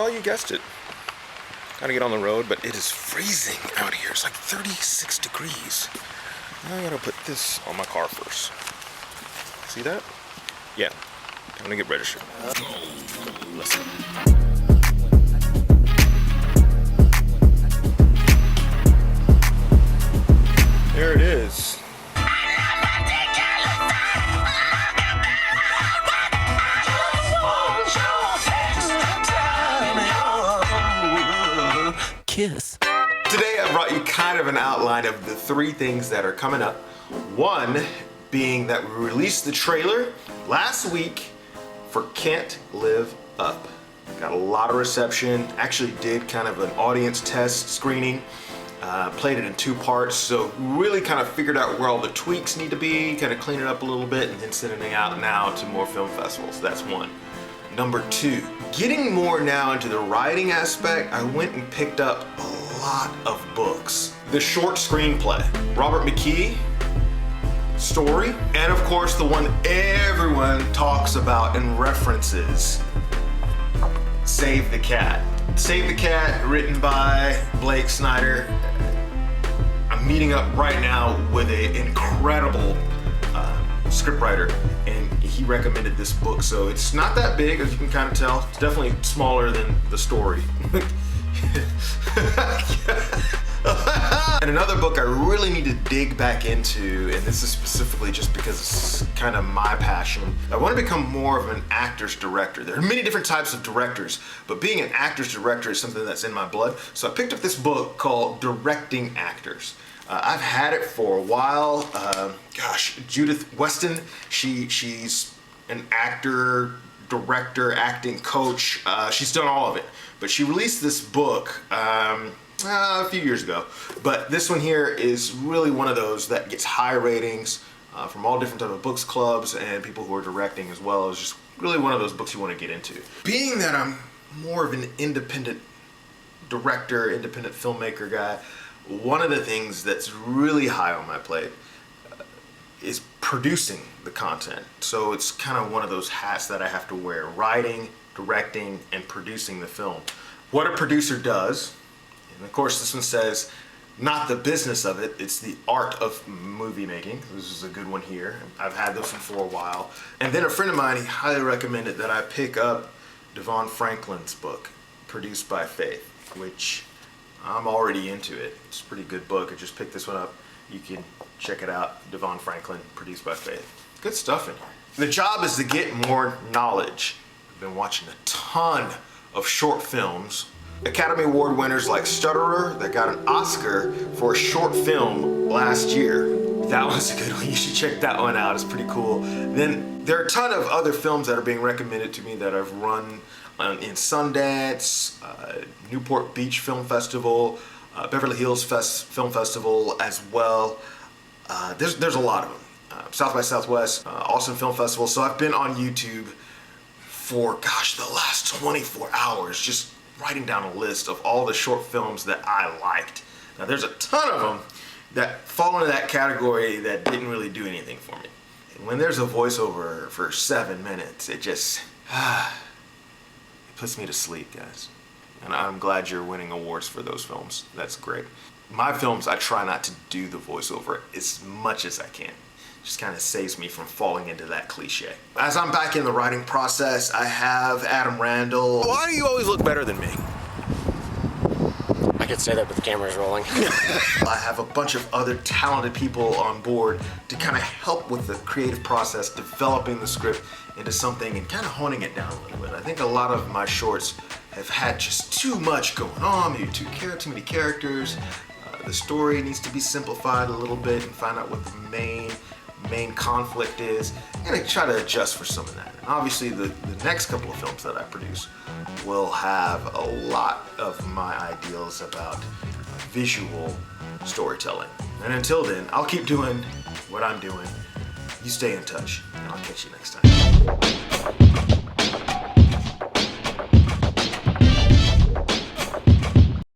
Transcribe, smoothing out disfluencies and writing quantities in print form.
well, you guessed it. Gotta get on the road, but it is freezing out here. It's like 36 degrees. I gotta put this on my car first. See that? Yeah, time to get registered. Listen. There it is. Kiss. Today I brought you kind of an outline of the 3 things that are coming up. One being that we released the trailer last week for Can't Live Up. Got a lot of reception. Actually did kind of an audience test screening. Played it in 2 parts, so really kind of figured out where all the tweaks need to be, kind of clean it up a little bit, and then sending it out now to more film festivals. That's one. Number 2, getting more now into the writing aspect, I went and picked up a lot of books. The short screenplay, Robert McKee, story, and of course the one everyone talks about and references, Save the Cat. Save the Cat, written by Blake Snyder. I'm meeting up right now with an incredible scriptwriter, and he recommended this book, so it's not that big, as you can kind of tell. It's definitely smaller than the story. And another book I really need to dig back into, and this is specifically just because it's kind of my passion. I want to become more of an actor's director. There are many different types of directors, but being an actor's director is something that's in my blood. So I picked up this book called Directing Actors. I've had it for a while. Judith Weston, she's an actor, director, acting coach. She's done all of it, but she released this book a few years ago. But this one here is really one of those that gets high ratings from all different type of books clubs and people who are directing as well. It's just really one of those books you want to get into. Being that I'm more of an independent director, independent filmmaker guy, one of the things that's really high on my plate is producing the content. So it's kind of one of those hats that I have to wear: writing, directing, and producing the film. What a producer does, and of course this one says, not the business of it, it's the art of movie making. This is a good one here. I've had this one for a while. And then a friend of mine, he highly recommended that I pick up Devon Franklin's book, Produced by Faith, which I'm already into it. It's a pretty good book. I just picked this one up. You can check it out. Devon Franklin, Produced by Faith. Good stuff in here. The job is to get more knowledge. I've been watching a ton of short films. Academy Award winners like Stutterer, that got an Oscar for a short film last year. That was a good one. You should check that one out. It's pretty cool. Then there are a ton of other films that are being recommended to me that I've run in Sundance, Newport Beach Film Festival, Beverly Hills Film Festival as well. There's a lot of them. South by Southwest, Austin Film Festival. So I've been on YouTube for, the last 24 hours, just writing down a list of all the short films that I liked. Now there's a ton of them that fall into that category that didn't really do anything for me. And when there's a voiceover for 7 minutes, it just, it puts me to sleep, guys. And I'm glad you're winning awards for those films. That's great. My films, I try not to do the voiceover as much as I can. Just kind of saves me from falling into that cliche. As I'm back in the writing process, I have Adam Randall. Why do you always look better than me? I could say that, but the camera's rolling. I have a bunch of other talented people on board to kind of help with the creative process, developing the script into something and kind of honing it down a little bit. I think a lot of my shorts have had just too much going on, maybe too many characters. The story needs to be simplified a little bit and find out what the main conflict is, and I try to adjust for some of that. And obviously the next couple of films that I produce will have a lot of my ideals about visual storytelling. And until then, I'll keep doing what I'm doing. You stay in touch, and I'll catch you next time.